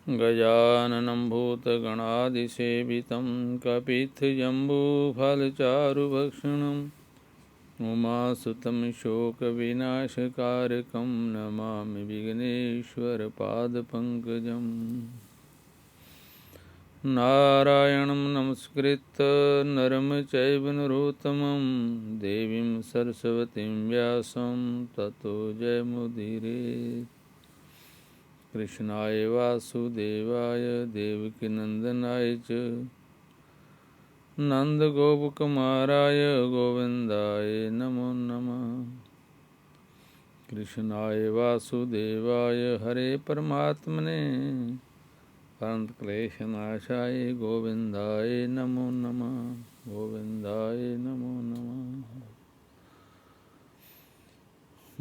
गजाननं भूतगणादिसेवितं कपित्थजम्बूफलचारुभक्षणम् उमासुतं शोकविनाशकारकं नमामि विघ्नेश्वरपादपङ्कजम्। नारायणं नमस्कृत्य नरं चैव नरोत्तमं देवीं सरस्वतीं व्यासं ततो जयमुदीरयेत्। कृष्णाय वासुदेवाय देवकीनन्दनाय च नन्दगोपकुमाराय गोविन्दाय नमो नमः। कृष्णाय वासुदेवाय हरे परमात्मने अनन्तक्लेशनाशाय गोविन्दाय नमो नमः। गोविन्दाय नमो नमः।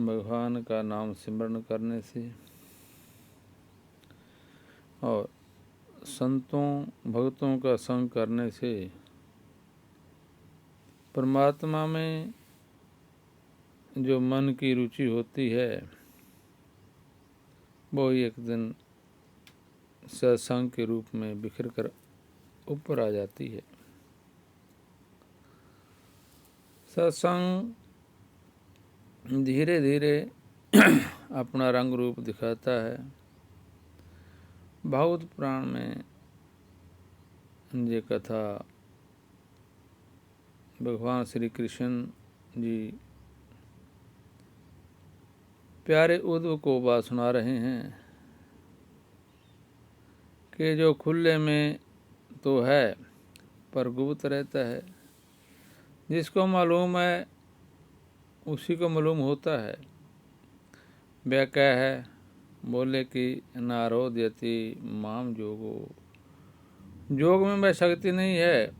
भगवान का नाम सिमरण करने से और संतों भक्तों का संग करने से परमात्मा में जो मन की रुचि होती है वो एक दिन सत्संग के रूप में बिखर कर ऊपर आ जाती है। सत्संग धीरे धीरे अपना रंग रूप दिखाता है। भागवत पुराण में ये कथा भगवान श्री कृष्ण जी प्यारे उद्धव को बात सुना रहे हैं कि जो खुले में तो है पर गुप्त रहता है। जिसको मालूम है उसी को मालूम होता है। वह क्या है? बोले कि नारोद्यति माम जोगो। जोग में वह शक्ति नहीं है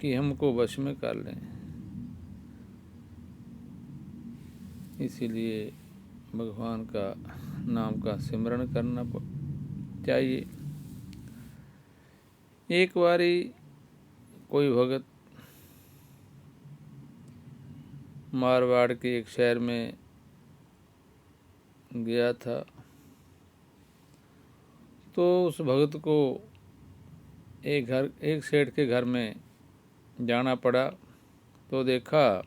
कि हमको वश में कर लें। इसीलिए भगवान का नाम का सिमरण करना चाहिए। एक बारी कोई भगत मारवाड़ के एक शहर में गया था तो उस भगत को एक सेठ के घर में जाना पड़ा तो देखा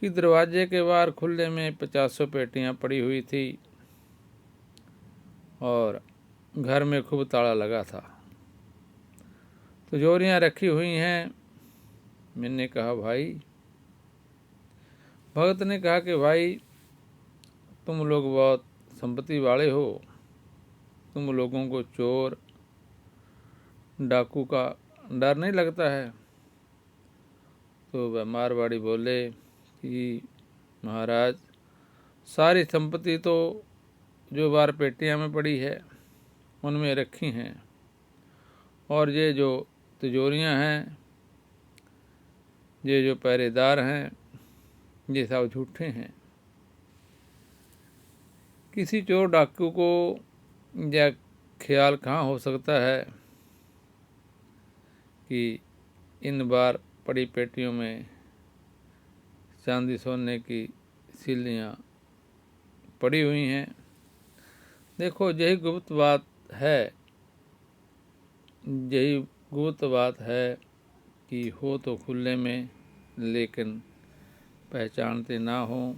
कि दरवाजे के बाहर खुले में 50 पेटियां पड़ी हुई थी और घर में खूब ताला लगा था। तिजोरियां रखी हुई हैं। मैंने कहा भाई, भगत ने कहा कि भाई तुम लोग बहुत संपत्ति वाले हो, तुम लोगों को चोर डाकू का डर नहीं लगता है? तो वह मारवाड़ी बोले कि महाराज सारी संपत्ति तो जो बार पेटियां में पड़ी है उनमें रखी हैं और ये जो तिजोरियां हैं, ये जो पहरेदार हैं, ये सब झूठे हैं। किसी चोर डाकू को यह ख्याल कहाँ हो सकता है कि इन बार पड़ी पेटियों में चांदी सोने की सिल्लियाँ पड़ी हुई हैं। देखो यही गुप्त बात है, यही गुप्त बात है कि हो तो खुले में लेकिन पहचानते ना हो।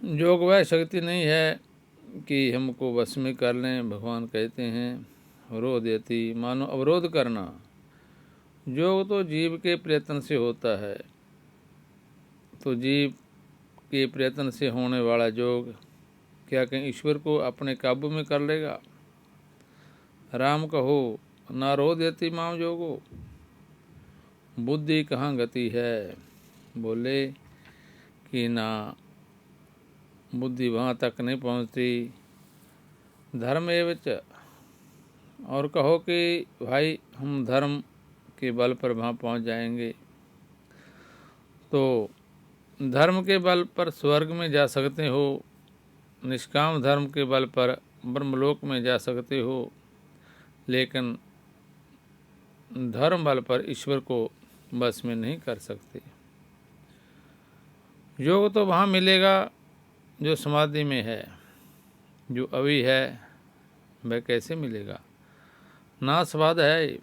जोग वह शक्ति नहीं है कि हमको वश में कर लें। भगवान कहते हैं रोधयति मानो अवरोध करना। योग तो जीव के प्रयत्न से होता है, तो जीव के प्रयत्न से होने वाला योग क्या कहीं ईश्वर को अपने काबू में कर लेगा? राम कहो ना रोधयति माम जोगो। बुद्धि कहाँ गति है? बोले कि ना बुद्धि वहाँ तक नहीं पहुँचती। धर्म एवच, और कहो कि भाई हम धर्म के बल पर वहाँ पहुँच जाएंगे, तो धर्म के बल पर स्वर्ग में जा सकते हो, निष्काम धर्म के बल पर ब्रह्मलोक में जा सकते हो, लेकिन धर्म बल पर ईश्वर को बस में नहीं कर सकते। योग तो वहाँ मिलेगा जो समाधि में है, जो अभी है, वह कैसे मिलेगा? नासवाद है।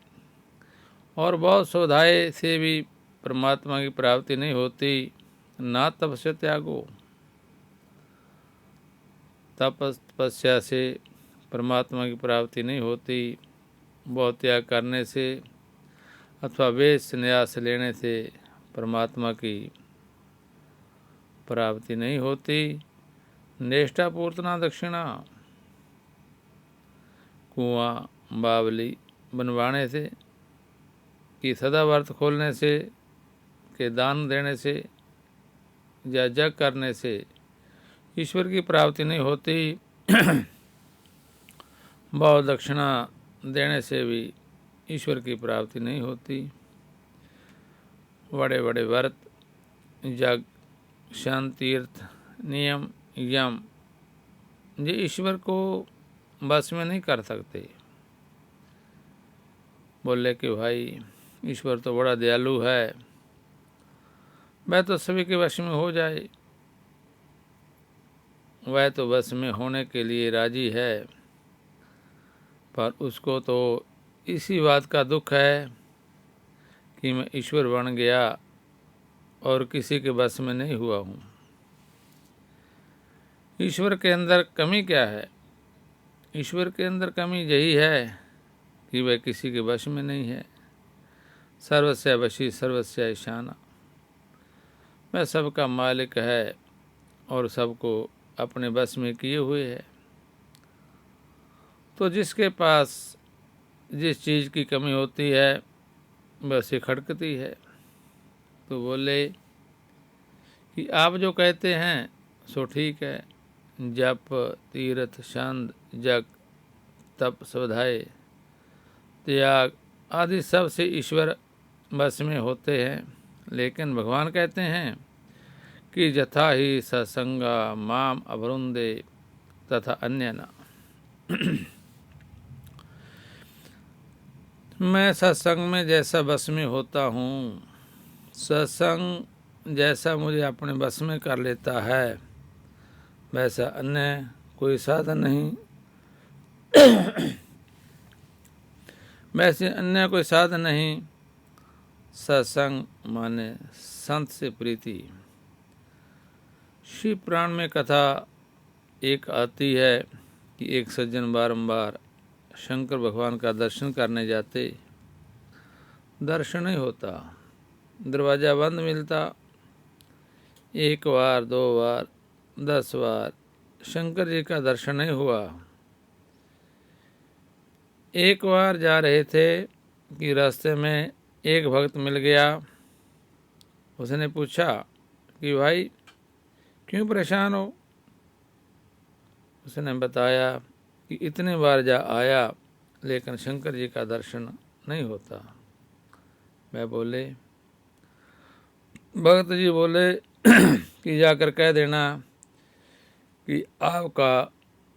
और बहुत सुविधाएं से भी परमात्मा की प्राप्ति नहीं होती। ना तपस्या त्यागो, तपस्या से परमात्मा की प्राप्ति नहीं होती। बहुत त्याग करने से अथवा वेद संन्यास लेने से परमात्मा की प्राप्ति नहीं होती। निष्ठा पूर्तना दक्षिणा, कुआं बावली बनवाने से, कि सदा व्रत खोलने से, के दान देने से या जग करने से ईश्वर की प्राप्ति नहीं होती। बहुत दक्षिणा देने से भी ईश्वर की प्राप्ति नहीं होती। बड़े बड़े व्रत, जग, शांति, तीर्थ, नियम, यम, ये ईश्वर को बस में नहीं कर सकते। बोले कि भाई ईश्वर तो बड़ा दयालु है, वह तो सभी के वश में हो जाए। वह तो वश में होने के लिए राजी है, पर उसको तो इसी बात का दुख है कि मैं ईश्वर बन गया और किसी के बस में नहीं हुआ हूँ। ईश्वर के अंदर कमी क्या है? ईश्वर के अंदर कमी यही है कि वह किसी के वश में नहीं है। सर्वस्य वशी सर्वस्य ईशाना, वह सबका मालिक है और सबको अपने बस में किए हुए है। तो जिसके पास जिस चीज़ की कमी होती है वह उसे खटकती है। तो बोले कि आप जो कहते हैं सो ठीक है, जप, तीर्थ, छंद, जग, तप, स्वाध्याय, त्याग आदि सब से ईश्वर बस में होते हैं। लेकिन भगवान कहते हैं कि यथा ही सत्संगा माम अवरुंदे तथा अन्य न। मैं सत्संग में जैसा बस में होता हूँ, सत्संग जैसा मुझे अपने बस में कर लेता है, वैसा अन्य कोई साधन नहीं। वैसे अन्य कोई साधन नहीं। सत्संग माने संत से प्रीति। शिव पुराण में कथा एक आती है कि एक सज्जन बारंबार शंकर भगवान का दर्शन करने जाते, दर्शन नहीं होता, दरवाज़ा बंद मिलता। एक बार, 2 बार, 10 बार शंकर जी का दर्शन नहीं हुआ। एक बार जा रहे थे कि रास्ते में एक भक्त मिल गया। उसने पूछा कि भाई क्यों परेशान हो? उसने बताया कि इतने बार जा आया लेकिन शंकर जी का दर्शन नहीं होता। मैं बोले, भक्त जी बोले कि जाकर कह देना कि आपका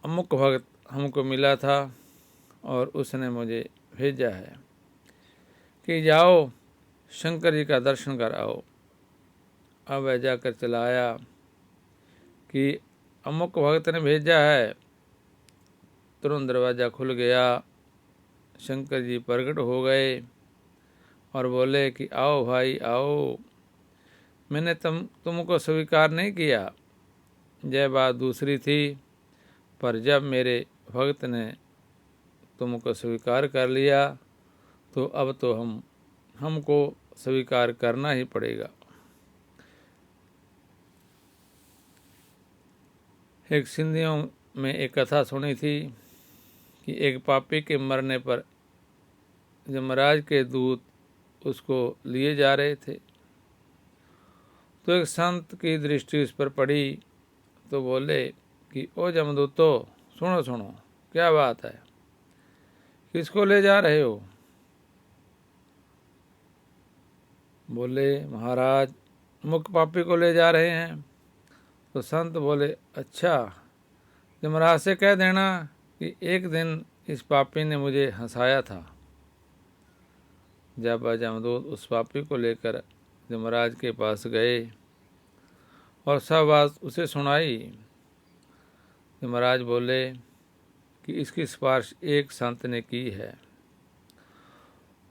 अमुक भक्त हमको मिला था और उसने मुझे भेजा है कि जाओ शंकर जी का दर्शन कर आओ। अब वह जाकर चला आया कि अमुक भक्त ने भेजा है। तुरंत दरवाज़ा खुल गया, शंकर जी प्रकट हो गए और बोले कि आओ भाई आओ, मैंने तुमको स्वीकार नहीं किया। यह बात दूसरी थी, पर जब मेरे भक्त ने तुमको स्वीकार कर लिया तो अब तो हमको स्वीकार करना ही पड़ेगा। एक सिंधियों में एक कथा सुनी थी कि एक पापी के मरने पर यमराज के दूत उसको लिए जा रहे थे, तो एक संत की दृष्टि उस पर पड़ी तो बोले कि ओ जमदूतो, सुनो सुनो, क्या बात है, किसको ले जा रहे हो? बोले महाराज मुख्य पापी को ले जा रहे हैं। तो संत बोले अच्छा, यमराज से कह देना कि एक दिन इस पापी ने मुझे हंसाया था। जब जमदूत उस पापी को लेकर यमराज के पास गए और सब बात उसे सुनाई कि महाराज बोले कि इसकी सिफारिश एक संत ने की है,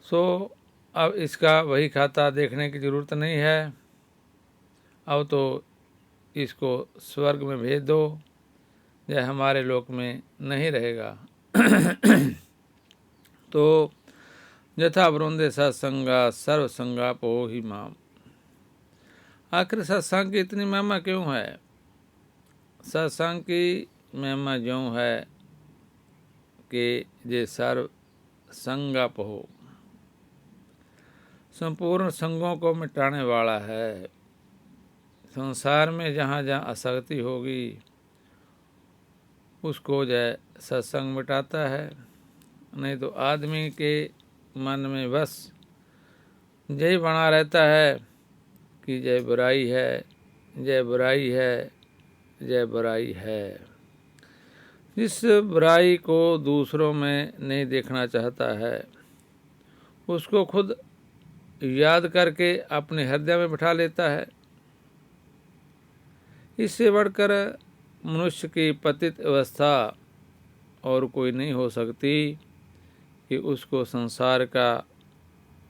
सो अब इसका वही खाता देखने की ज़रूरत नहीं है, अब तो इसको स्वर्ग में भेज दो, यह हमारे लोक में नहीं रहेगा। तो यथा वृंदे सत्संगा सर्वसंगा पो ही माम। आखिर सत्संग की इतनी महिमा क्यों है? सत्संग की महिमा यूँ है कि ये सर्व संगाप हो, संपूर्ण संगों को मिटाने वाला है। संसार में जहाँ जहाँ आसक्ति होगी उसको जय सत्संग मिटाता है, नहीं तो आदमी के मन में बस यही बना रहता है कि जय बुराई है, जय बुराई है, जय बुराई है। जिस बुराई को दूसरों में नहीं देखना चाहता है उसको खुद याद करके अपने हृदय में बिठा लेता है। इससे बढ़कर मनुष्य की पतित अवस्था और कोई नहीं हो सकती कि उसको संसार का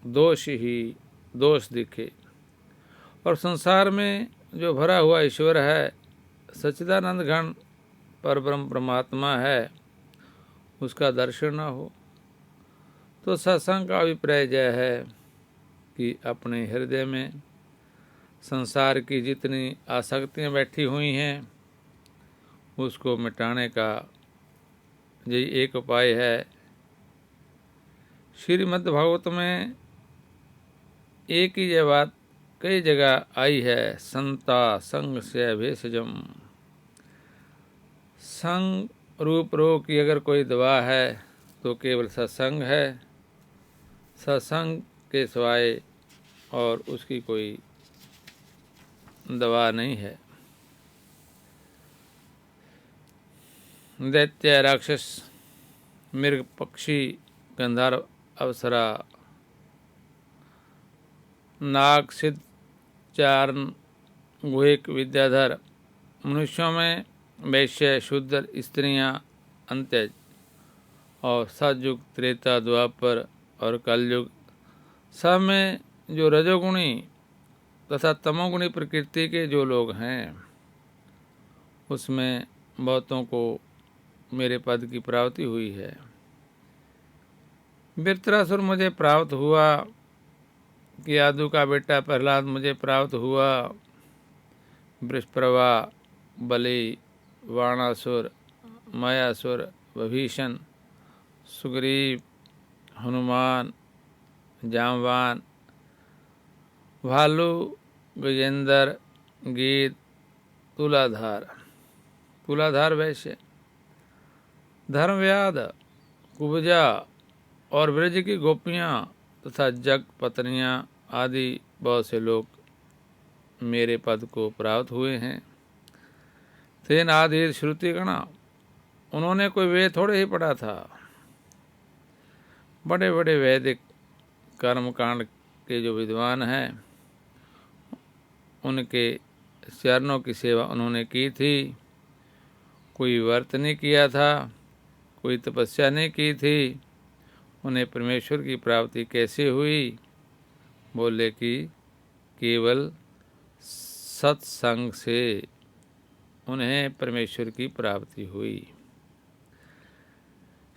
दोष ही दोष दिखे। और संसार में जो भरा हुआ ईश्वर है, सच्चिदानंद घन परब्रह्म परमात्मा है, उसका दर्शन न हो। तो सत्संग का अभिप्राय यह है कि अपने हृदय में संसार की जितनी आसक्तियाँ बैठी हुई हैं उसको मिटाने का यही एक उपाय है। श्रीमद् भागवत में एक ही यह बात कई जगह आई है, संता संग से भेषजम। संग रूप रोग की अगर कोई दवा है तो केवल सत्संग है, सत्संग के सिवाय और उसकी कोई दवा नहीं है। दैत्य राक्षस मृग पक्षी गंधर्व अप्सरा नाग सिद्ध चारण गुहिक विद्याधर, मनुष्यों में वैश्य शूद्र स्त्रियां अंत्यज और सतयुग त्रेता द्वापर और कलयुग, सब में जो रजोगुणी तथा तमोगुणी प्रकृति के जो लोग हैं उसमें बहुतों को मेरे पद की प्राप्ति हुई है। वृत्रासुर मुझे प्राप्त हुआ, कि यादू का बेटा प्रहलाद मुझे प्राप्त हुआ, वृषप्रभा, बलि, वाणासुर, मायासुर, विभीषण, सुग्रीव, हनुमान, जामवान, भालू, गजेंद्र, गीत, तुलाधार वैश्य, धर्मव्याध, कुब्जा और ब्रज की गोपियाँ तथा जग पत्नियाँ आदि बहुत से लोग मेरे पद को प्राप्त हुए हैं। तेन आधि श्रुति गणा, उन्होंने कोई वेद थोड़े ही पढ़ा था, बड़े बड़े वैदिक कर्मकांड के जो विद्वान हैं उनके चरणों की सेवा उन्होंने की थी। कोई व्रत नहीं किया था, कोई तपस्या नहीं की थी, उन्हें परमेश्वर की प्राप्ति कैसे हुई? बोले कि केवल सत्संग से उन्हें परमेश्वर की प्राप्ति हुई।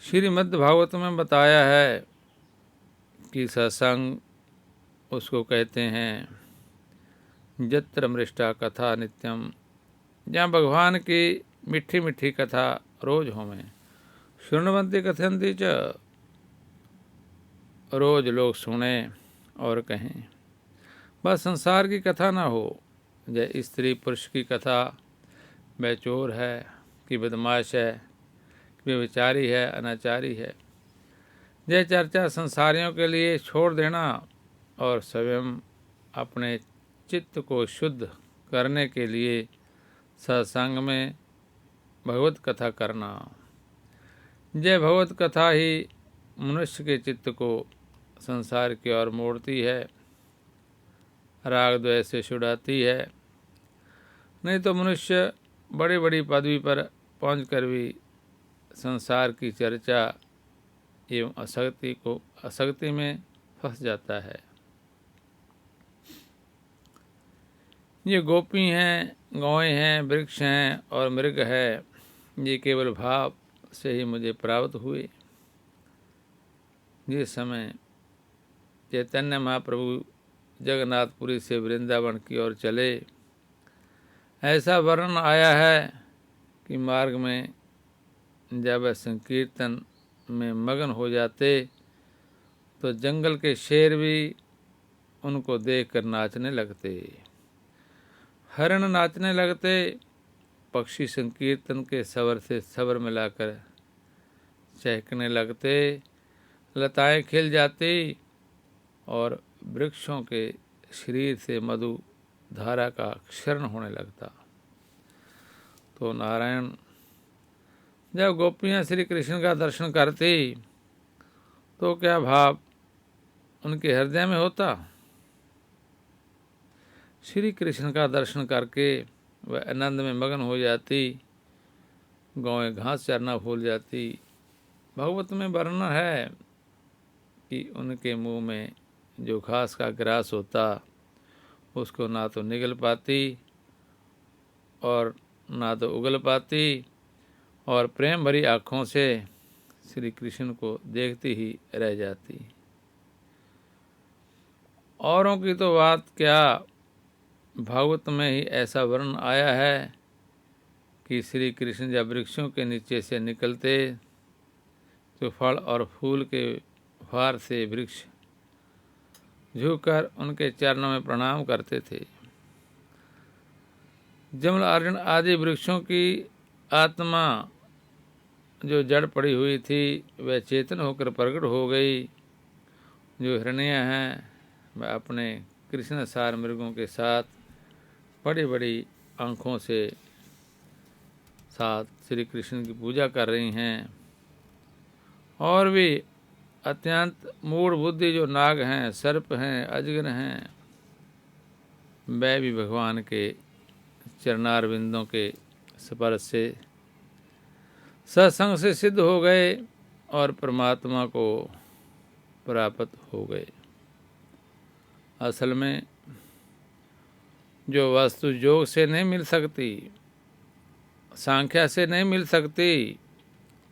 श्रीमद् भागवत में बताया है कि सत्संग उसको कहते हैं यत्र मृष्टा कथा नित्यम, जहाँ भगवान की मीठी मीठी कथा रोज होमें। शृण्वन्ति कथयन्ति च, रोज लोग सुने और कहें। बस संसार की कथा ना हो, जय स्त्री पुरुष की कथा, वह चोर है कि बदमाश है कि व्यभिचारी है, अनाचारी है, यह चर्चा संसारियों के लिए छोड़ देना और स्वयं अपने चित्त को शुद्ध करने के लिए सत्संग में भगवत कथा करना। यह भगवत कथा ही मनुष्य के चित्त को संसार की ओर मोड़ती है, राग द्वेष से छुड़ाती है। नहीं तो मनुष्य बड़ी बड़ी पदवी पर पहुंचकर भी संसार की चर्चा एवं आसक्ति में फंस जाता है। ये गोपी हैं, गौएं हैं, वृक्ष हैं और मृग है, ये केवल भाव से ही मुझे प्राप्त हुए। जिस समय चैतन्य महाप्रभु जगन्नाथपुरी से वृंदावन की ओर चले, ऐसा वर्णन आया है कि मार्ग में जब वह संकीर्तन में मगन हो जाते तो जंगल के शेर भी उनको देखकर नाचने लगते, हरण नाचने लगते, पक्षी संकीर्तन के स्वर से स्वर मिलाकर चहकने लगते, लताएं खिल जाती और वृक्षों के शरीर से मधु धारा का क्षरण होने लगता। तो नारायण जब गोपियाँ श्री कृष्ण का दर्शन करती तो क्या भाव उनके हृदय में होता। श्री कृष्ण का दर्शन करके वह आनंद में मगन हो जाती, गौएं घास चरना भूल जाती। भागवत में वर्णन है कि उनके मुंह में जो घास का ग्रास होता उसको ना तो निगल पाती और ना तो उगल पाती, और प्रेम भरी आँखों से श्री कृष्ण को देखती ही रह जाती। औरों की तो बात क्या, भागवत में ही ऐसा वर्णन आया है कि श्री कृष्ण जब वृक्षों के नीचे से निकलते तो फल और फूल के भार से वृक्ष झुककर उनके चरणों में प्रणाम करते थे। जमल अर्जुन आदि वृक्षों की आत्मा जो जड़ पड़ी हुई थी वह चेतन होकर प्रकट हो गई। जो हिरण्य हैं वह अपने कृष्ण सार मृगों के साथ बड़ी बड़ी आँखों से साथ श्री कृष्ण की पूजा कर रही हैं, और भी अत्यंत मूढ़ बुद्धि जो नाग हैं, सर्प हैं, अजगर हैं, वह भी भगवान के चरणारविंदों के स्पर्श से सत्संग से सिद्ध हो गए और परमात्मा को प्राप्त हो गए। असल में जो वस्तु योग से नहीं मिल सकती, सांख्या से नहीं मिल सकती,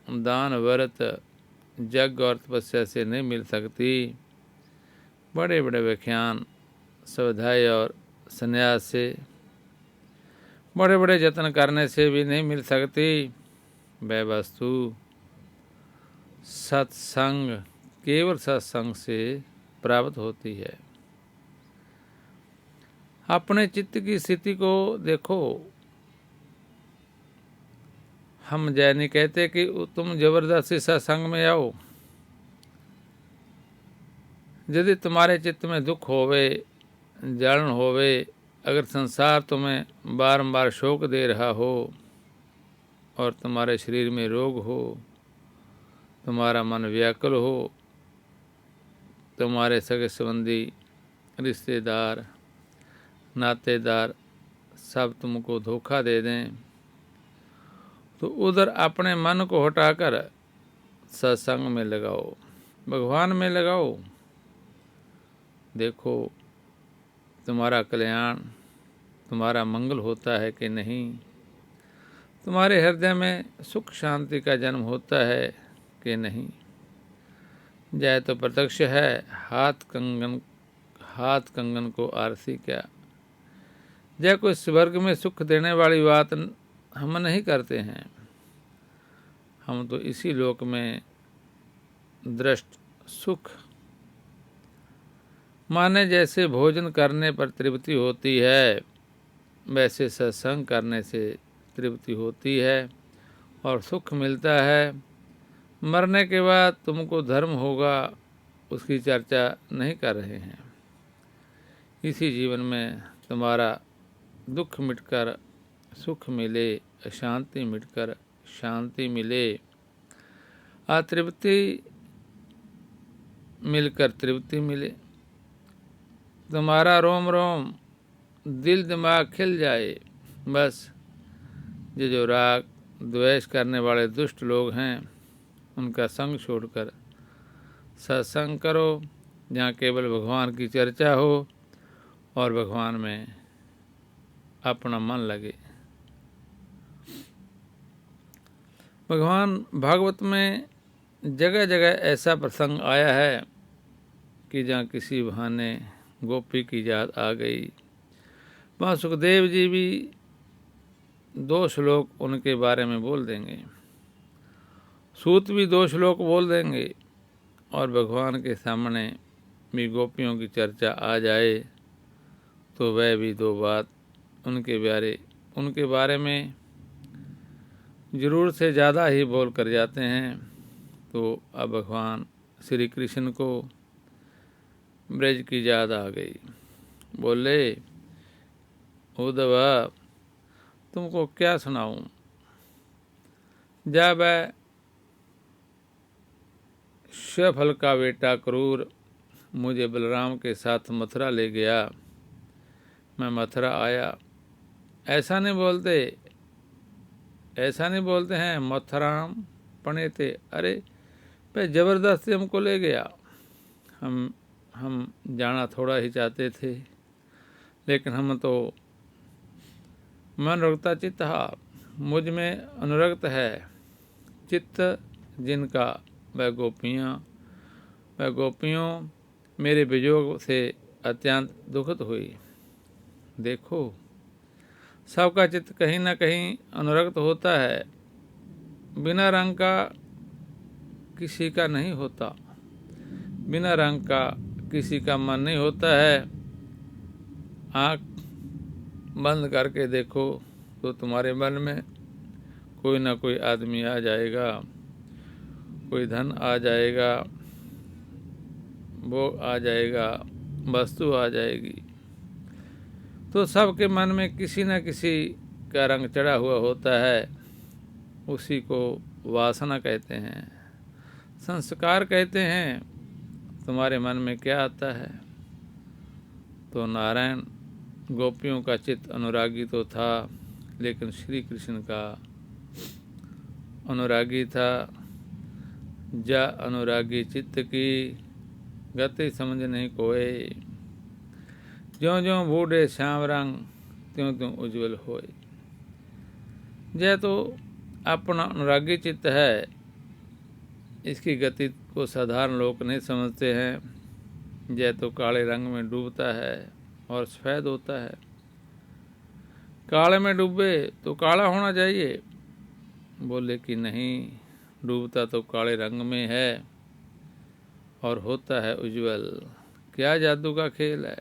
दान व्रत यज्ञ और तपस्या से नहीं मिल सकती, बड़े बड़े व्याख्यान स्वाध्याय और संन्यास से, बड़े बड़े यत्न करने से भी नहीं मिल सकती, वह वस्तु सत्संग, केवल सत्संग से प्राप्त होती है। अपने चित्त की स्थिति को देखो। हम जय नहीं कहते कि तुम जबरदस्ती सत्संग में आओ। यदि तुम्हारे चित्त में दुख होवे, जलन होवे, अगर संसार तुम्हें बारंबार शोक दे रहा हो और तुम्हारे शरीर में रोग हो, तुम्हारा मन व्याकुल हो, तुम्हारे सगे संबंधी, रिश्तेदार, नातेदार सब तुमको धोखा दे दें, तो उधर अपने मन को हटाकर सत्संग में लगाओ, भगवान में लगाओ। देखो तुम्हारा कल्याण, तुम्हारा मंगल होता है कि नहीं, तुम्हारे हृदय में सुख शांति का जन्म होता है कि नहीं। जय तो प्रत्यक्ष है, हाथ कंगन को आरसी क्या। जय कोई स्वर्ग में सुख देने वाली बात हम नहीं करते हैं, हम तो इसी लोक में दृष्ट सुख माने जैसे भोजन करने पर तृप्ति होती है, वैसे सत्संग करने से तृप्ति होती है और सुख मिलता है। मरने के बाद तुमको धर्म होगा, उसकी चर्चा नहीं कर रहे हैं। इसी जीवन में तुम्हारा दुख मिटकर सुख मिले, अशांति मिटकर शांति मिले, अतृप्ति मिलकर तृप्ति मिले, तुम्हारा रोम रोम दिल दिमाग खिल जाए। बस ये जो राग द्वेष करने वाले दुष्ट लोग हैं उनका संग छोड़कर सत्संग करो, जहाँ केवल भगवान की चर्चा हो और भगवान में अपना मन लगे। भगवान भागवत में जगह जगह ऐसा प्रसंग आया है कि जहाँ किसी बहाने गोपी की याद आ गई, वहाँ सुखदेव जी भी 2 श्लोक उनके बारे में बोल देंगे, सूत भी 2 श्लोक बोल देंगे, और भगवान के सामने भी गोपियों की चर्चा आ जाए तो वह भी 2 बात उनके बारे में जरूर से ज़्यादा ही बोल कर जाते हैं। तो अब भगवान श्री कृष्ण को ब्रज की याद आ गई। बोले, उद्धव तुमको क्या सुनाऊं? जब श्वफल का बेटा क्रूर मुझे बलराम के साथ मथुरा ले गया, मैं मथुरा आया। ऐसा नहीं बोलते हैं मथुराम पणे थे। अरे पे जबरदस्ती हमको ले गया। हम जाना थोड़ा ही चाहते थे, लेकिन हम तो मन रखता चित्त मुझ में अनुरक्त है चित्त जिनका, वह गोपियों मेरे वियोग से अत्यंत दुखित हुई। देखो, सबका चित्त कहीं न कहीं अनुरक्त होता है, बिना रंग का किसी का नहीं होता, बिना रंग का किसी का मन नहीं होता है। आँख बंद करके देखो तो तुम्हारे मन में कोई ना कोई आदमी आ जाएगा, कोई धन आ जाएगा, वो आ जाएगा, वस्तु आ जाएगी। तो सबके मन में किसी न किसी का रंग चढ़ा हुआ होता है, उसी को वासना कहते हैं, संस्कार कहते हैं। तुम्हारे मन में क्या आता है? तो नारायण गोपियों का चित्त अनुरागी तो था, लेकिन श्री कृष्ण का अनुरागी था। जा अनुरागी चित्त की गति समझ नहीं कोय, ज्यों ज्यों बूढ़े श्याम रंग त्यों त्यों उज्जवल होए। यह तो अपना अनुरागी चित्त है, इसकी गति को साधारण लोग नहीं समझते हैं। यह तो काले रंग में डूबता है और सफ़ेद होता है। काले में डूबे तो काला होना चाहिए। बोले कि नहीं, डूबता तो काले रंग में है और होता है उज्जवल। क्या जादू का खेल है।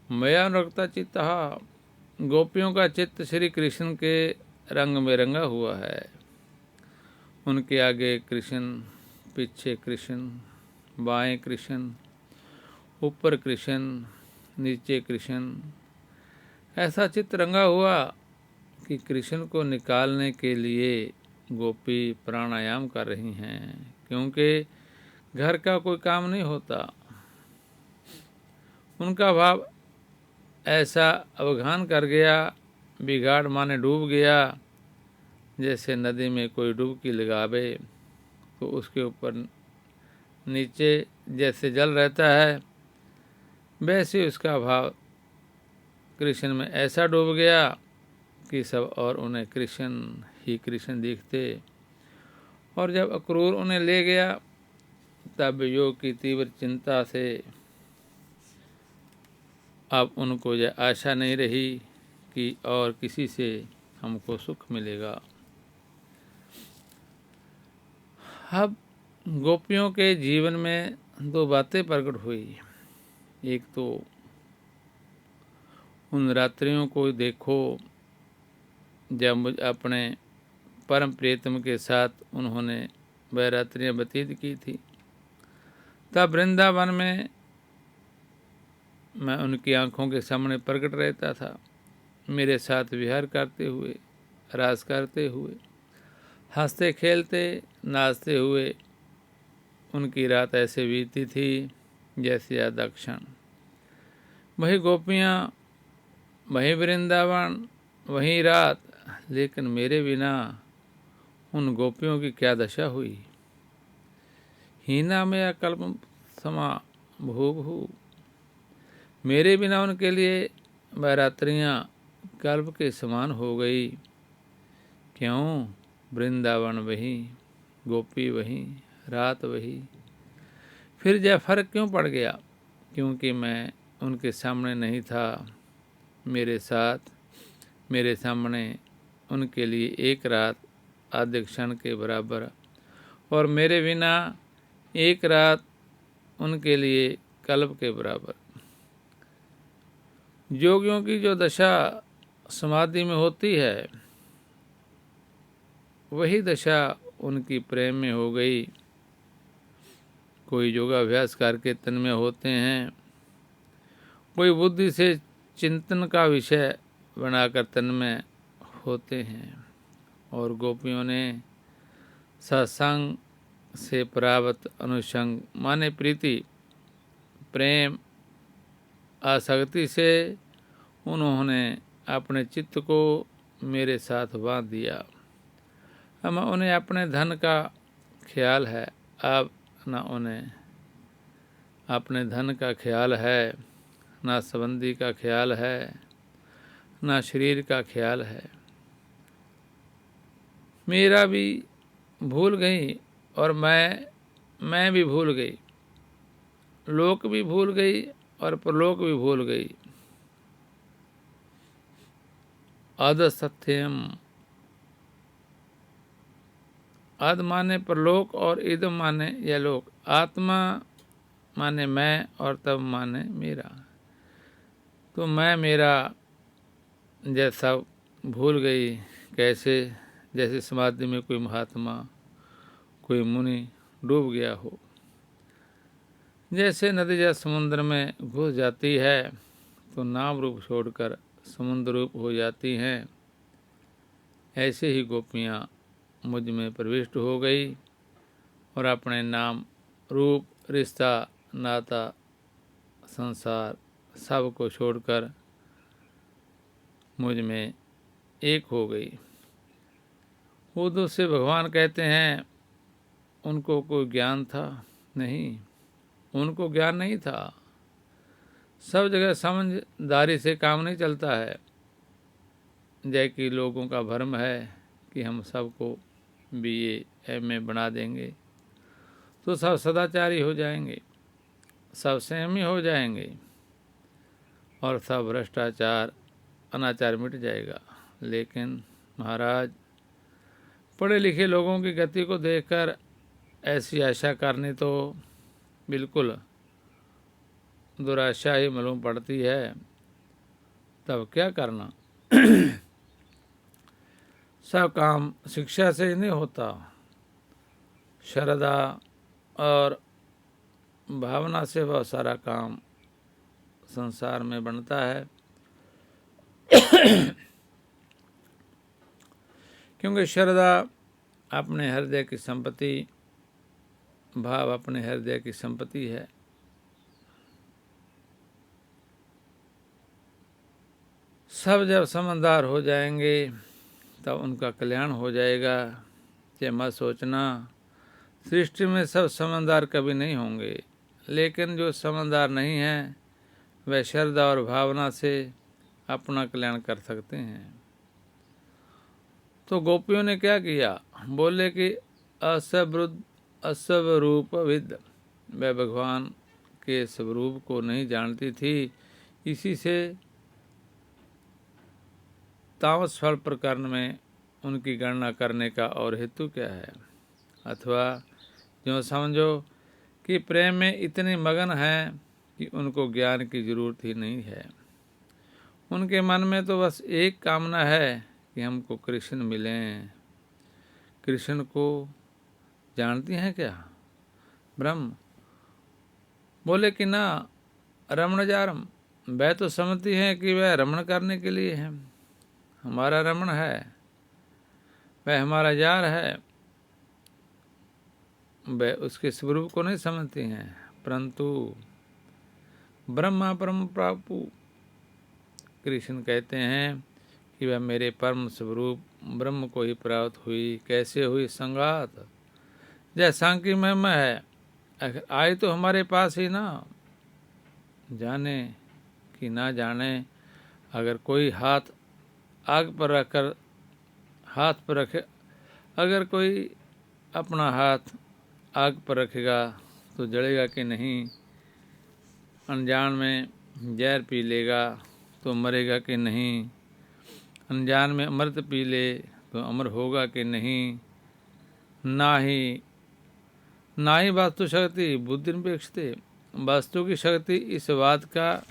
मया अनुरक्ता चित्त, गोपियों का चित्त श्री कृष्ण के रंग में रंगा हुआ है। उनके आगे कृष्ण, पीछे कृष्ण, बाएं कृष्ण, ऊपर कृष्ण, नीचे कृष्ण। ऐसा चित्त रंगा हुआ कि कृष्ण को निकालने के लिए गोपी प्राणायाम कर रही हैं, क्योंकि घर का कोई काम नहीं होता। उनका भाव ऐसा अवगाहन कर गया, बिगाड़ माने डूब गया। जैसे नदी में कोई डुबकी लगावे तो उसके ऊपर नीचे जैसे जल रहता है, वैसे उसका भाव कृष्ण में ऐसा डूब गया कि सब और उन्हें कृष्ण ही कृष्ण दिखते। और जब अक्रूर उन्हें ले गया, तब योग की तीव्र चिंता से अब उनको यह आशा नहीं रही कि और किसी से हमको सुख मिलेगा। अब गोपियों के जीवन में 2 बातें प्रकट हुई। एक तो उन रात्रियों को देखो जब मुझ अपने परम प्रियतम के साथ उन्होंने वह रात्रियाँ व्यतीत की थी। तब वृंदावन में मैं उनकी आंखों के सामने प्रकट रहता था, मेरे साथ विहार करते हुए, रास करते हुए, हंसते खेलते नाचते हुए उनकी रात ऐसे बीती थी जैसे आधा क्षण। वही गोपियाँ, वही वृंदावन, वही रात, लेकिन मेरे बिना उन गोपियों की क्या दशा हुई। हीना में कल्प समा भू भू, मेरे बिना उनके लिए वह रात्रियाँ कल्प के समान हो गई। क्यों, वृंदावन वही, गोपी वही, रात वही। फिर यह फर्क क्यों पड़ गया, क्योंकि मैं उनके सामने नहीं था। मेरे साथ, मेरे सामने उनके लिए एक रात आधे क्षण के बराबर, और मेरे बिना एक रात उनके लिए कल्प के बराबर। योगियों की जो दशा समाधि में होती है, वही दशा उनकी प्रेम में हो गई। कोई योगाभ्यास करके तन्मय होते हैं, कोई बुद्धि से चिंतन का विषय बनाकर तन्मय होते हैं, और गोपियों ने सत्संग से प्राप्त अनुसंग माने प्रीति, प्रेम, आसक्ति से उन्होंने अपने चित्त को मेरे साथ बांध दिया। अब उन्हें अपने धन का ख्याल है, अब न उन्हें अपने धन का ख्याल है, ना संबंधी का ख्याल है, ना शरीर का ख्याल है। मेरा भी भूल गई और मैं भी भूल गई, लोक भी भूल गई और परलोक भी भूल गई। अध सत्यम, अध माने परलोक और इदम माने यह लोक। आत्मा माने मैं और तब माने मेरा। तो मैं मेरा जैसा भूल गई, कैसे, जैसे समाधि में कोई महात्मा, कोई मुनि डूब गया हो। जैसे नदी या समुद्र में घुस जाती है तो नाम रूप छोड़कर समुद्र रूप हो जाती हैं, ऐसे ही गोपियाँ मुझ में प्रविष्ट हो गई और अपने नाम रूप, रिश्ता, नाता, संसार सब को छोड़कर मुझ में एक हो गई। उद्धव से भगवान कहते हैं उनको कोई ज्ञान था? नहीं, उनको ज्ञान नहीं था। सब जगह समझदारी से काम नहीं चलता है। जय कि लोगों का भ्रम है कि हम सबको BA MA बना देंगे तो सब सदाचारी हो जाएंगे, सब संयमी हो जाएंगे और सब भ्रष्टाचार, अनाचार मिट जाएगा। लेकिन महाराज, पढ़े लिखे लोगों की गति को देखकर ऐसी आशा करनी तो बिल्कुल दुराशा ही मालूम पड़ती है। तब क्या करना? सब काम शिक्षा से ही नहीं होता, श्रद्धा और भावना से बहुत सारा काम संसार में बनता है। क्योंकि श्रद्धा अपने हृदय की संपत्ति, भाव अपने हृदय की संपत्ति है। सब जब समझदार हो जाएंगे तब उनका कल्याण हो जाएगा। ये मत सोचना सृष्टि में सब समझदार कभी नहीं होंगे, लेकिन जो समझदार नहीं हैं वह श्रद्धा और भावना से अपना कल्याण कर सकते हैं। तो गोपियों ने क्या किया? बोले कि अस्वरूपविद, वह भगवान के स्वरूप को नहीं जानती थी, इसी से तामस फल प्रकरण में उनकी गणना करने का और हेतु क्या है? अथवा जो समझो कि प्रेम में इतने मगन हैं कि उनको ज्ञान की जरूरत ही नहीं है। उनके मन में तो बस एक कामना है कि हमको कृष्ण मिलें। कृष्ण को जानती हैं क्या? ब्रह्म। बोले कि ना, रमण जारम, वह तो समझती हैं कि वह रमण करने के लिए है, हमारा रमण है, वह हमारा जार है। वह उसके स्वरूप को नहीं समझती हैं, परंतु ब्रह्मा परम प्रापु, कृष्ण कहते हैं कि वह मेरे परम स्वरूप ब्रह्म को ही प्राप्त हुई। कैसे हुई? संगात जय सांकी महिमा है, अगर आए तो हमारे पास ही ना, जाने कि ना जाने। अगर कोई हाथ आग पर रखकर हाथ पर रखे, अगर कोई अपना हाथ आग पर रखेगा तो जलेगा कि नहीं? अनजान में जहर पी लेगा तो मरेगा कि नहीं? अनजान में अमृत पी ले तो अमर होगा कि नहीं? ना ही वास्तु शक्ति बुद्धि निरपेक्षते, वास्तु की शक्ति इस बात का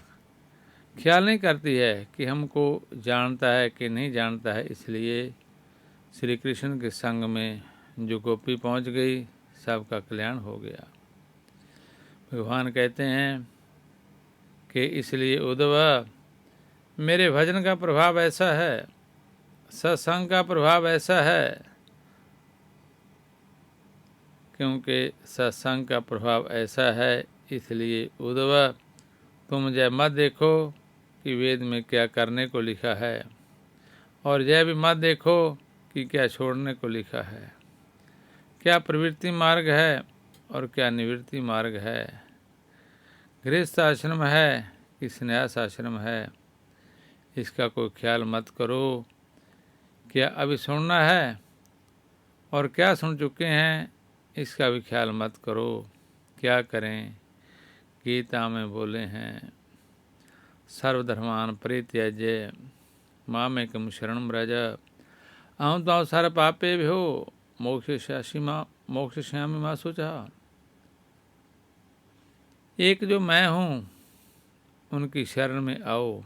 ख्याल नहीं करती है कि हमको जानता है कि नहीं जानता है। इसलिए श्री कृष्ण के संग में जो गोपी पहुंच गई, सबका कल्याण हो गया। भगवान कहते हैं कि इसलिए उद्धव, मेरे भजन का प्रभाव ऐसा है, सत्संग का प्रभाव ऐसा है, क्योंकि सत्संग का प्रभाव ऐसा है, इसलिए उद्धव तुम जय मत देखो कि वेद में क्या करने को लिखा है, और जय भी मत देखो कि क्या छोड़ने को लिखा है, क्या प्रवृत्ति मार्ग है और क्या निवृत्ति मार्ग है, गृहस्थ आश्रम है कि संन्यास आश्रम है, इसका कोई ख्याल मत करो। क्या अभी सुनना है और क्या सुन चुके हैं, इसका भी ख्याल मत करो। क्या करें? गीता में बोले हैं, सर्वधर्मान परित्यज्य मामेकं शरणं व्रज अहं त्वा सर्वपापेभ्यो मोक्षयिष्यामि मा शुचः। एक जो मैं हूँ उनकी शरण में आओ।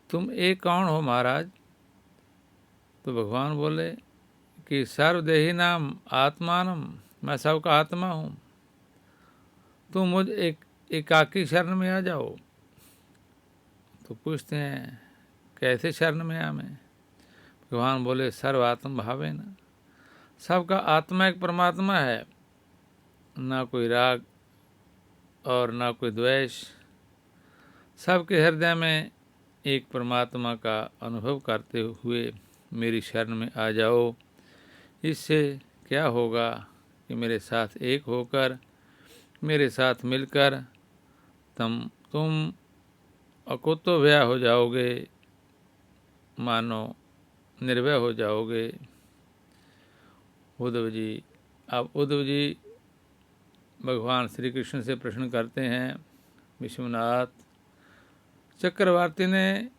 तुम एक कौन हो महाराज? तो भगवान बोले कि सर्वदेही नाम आत्मानम, मैं सबका आत्मा हूँ। तुम मुझ एकाकी शरण में आ जाओ। तो पूछते हैं कैसे शरण में आ मैं? भगवान बोले सर्वात्म भावे न, सबका आत्मा एक परमात्मा है, ना कोई राग और ना कोई द्वेष। सबके हृदय में एक परमात्मा का अनुभव करते हुए मेरी शरण में आ जाओ। इससे क्या होगा कि मेरे साथ एक होकर, मेरे साथ मिलकर तुम अकुतो भया हो जाओगे, मानो निर्भय हो जाओगे। उद्धव जी, अब उद्धव जी भगवान श्री कृष्ण से प्रश्न करते हैं, विश्वनाथ चक्रवर्ती ने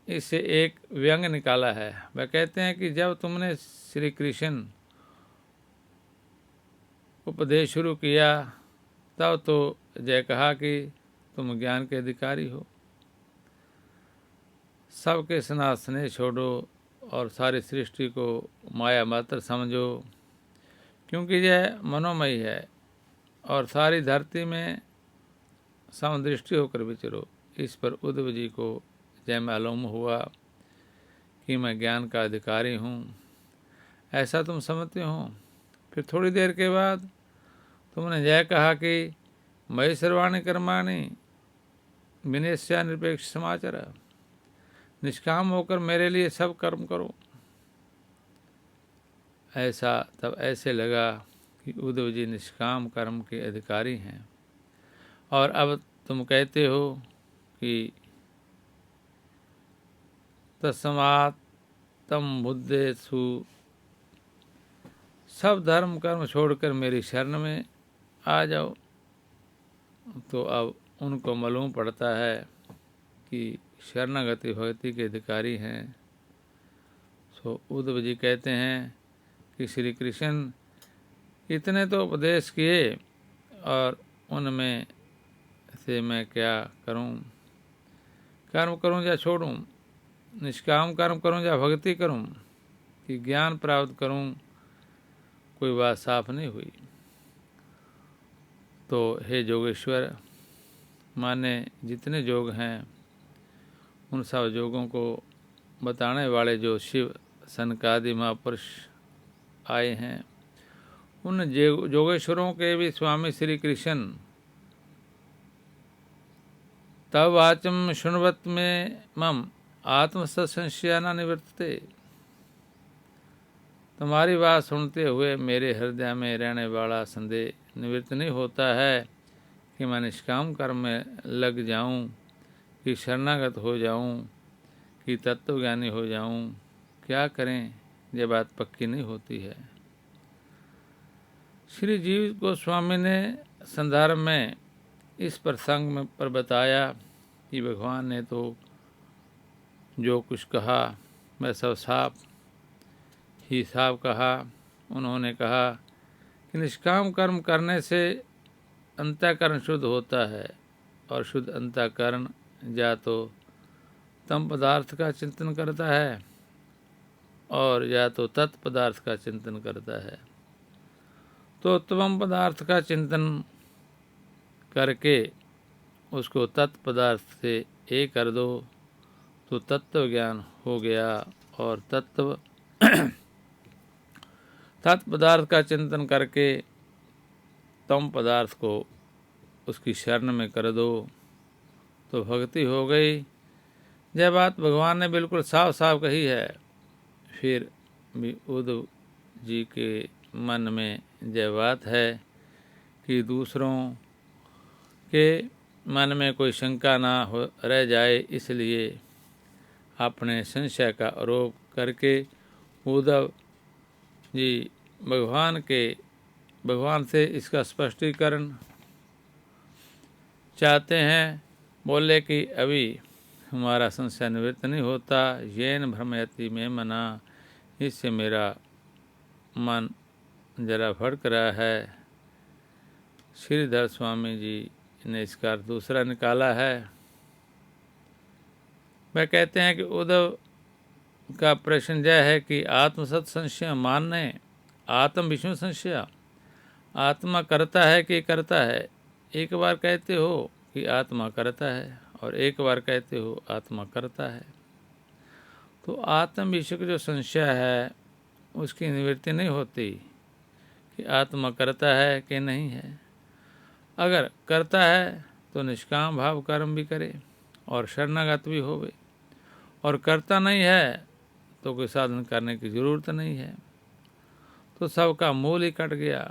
इससे एक व्यंग निकाला है। वह कहते हैं कि जब तुमने श्री कृष्ण उपदेश शुरू किया तब तो जय कहा कि तुम ज्ञान के अधिकारी हो, सबके स्नेह स्नेह छोड़ो और सारी सृष्टि को माया मात्र समझो, क्योंकि यह मनोमयी है और सारी धरती में समदृष्टि होकर विचरो। इस पर उद्धव जी को जय मालूम हुआ कि मैं ज्ञान का अधिकारी हूँ, ऐसा तुम समझते हो। फिर थोड़ी देर के बाद तुमने जय कहा कि मयि सर्वाणि कर्माणि विनश्य निरपेक्ष समाचार, निष्काम होकर मेरे लिए सब कर्म करो। ऐसा तब ऐसे लगा कि उद्धव जी निष्काम कर्म के अधिकारी हैं। और अब तुम कहते हो कि तस्मात् तम बुद्धेषु, सब धर्म कर्म छोड़कर मेरी शरण में आ जाओ। तो अब उनको मालूम पड़ता है कि शरणागति भक्ति के अधिकारी हैं। सो उद्धव जी कहते हैं कि श्री कृष्ण इतने तो उपदेश किए और उनमें से मैं क्या करूं? कर्म करूं या छोड़ूं? निष्काम कर्म करूं या भक्ति करूं कि ज्ञान प्राप्त करूं? कोई बात साफ नहीं हुई। तो हे जोगेश्वर, माने जितने योग हैं उन सब योगों को बताने वाले जो शिव सनकादि महापुरुष आए हैं, उन योगेश्वरों के भी स्वामी श्री कृष्ण तब वाचम शृण्वत में मम, आत्मसंशया न निवर्तते। तुम्हारी बात सुनते हुए मेरे हृदय में रहने वाला संदेह निवृत्त नहीं होता है कि मैं निष्काम कर्म में लग जाऊं, कि शरणागत हो जाऊं, कि तत्वज्ञानी हो जाऊं। क्या करें, यह बात पक्की नहीं होती है। श्री जीव गोस्वामी ने संदर्भ में इस प्रसंग में पर बताया कि भगवान ने तो जो कुछ कहा वह सब साफ ही साफ कहा। उन्होंने कहा कि निष्काम कर्म करने से अंतःकरण शुद्ध होता है, और शुद्ध अंतःकरण या तो तम पदार्थ का चिंतन करता है और या तो तत्पदार्थ का चिंतन करता है। तो तम पदार्थ का चिंतन करके उसको तत्पदार्थ से एक कर दो तो तत्व ज्ञान हो गया, और तत्पदार्थ का चिंतन करके तम पदार्थ को उसकी शरण में कर दो तो भक्ति हो गई। यह बात भगवान ने बिल्कुल साफ साफ कही है। फिर भी उद्धव जी के मन में यह बात है कि दूसरों के मन में कोई शंका ना हो रह जाए, इसलिए अपने संशय का आरोप करके उद्धव जी भगवान से इसका स्पष्टीकरण चाहते हैं। बोले कि अभी हमारा संशय निवृत्त नहीं होता। येन भ्रमयति में मना, इससे मेरा मन जरा भड़क रहा है। श्रीधर स्वामी जी ने इसका दूसरा निकाला है। वह कहते हैं कि उद्धव का प्रश्न यह है कि आत्मसत संशय मानने आत्म विष्णु संशय, आत्मा करता है कि करता है। एक बार कहते हो कि आत्मा करता है और एक बार कहते हो आत्मा करता है। तो आत्म विषय का जो संशय है उसकी निवृत्ति नहीं होती कि आत्मा करता है कि नहीं है। अगर करता है तो निष्काम भाव कर्म भी करे और शरणागत भी होवे, और करता नहीं है तो कोई साधन करने की जरूरत नहीं है। तो सबका मूल ही कट गया।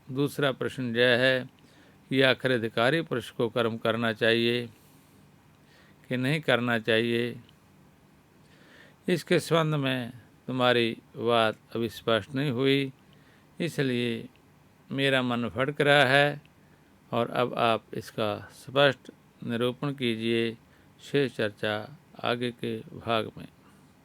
दूसरा प्रश्न यह है कि आखिर अधिकारी पुरुष को कर्म करना चाहिए कि नहीं करना चाहिए। इसके संबंध में तुम्हारी बात अभी स्पष्ट नहीं हुई, इसलिए मेरा मन भटक रहा है, और अब आप इसका स्पष्ट निरूपण कीजिए। शेष चर्चा आगे के भाग में।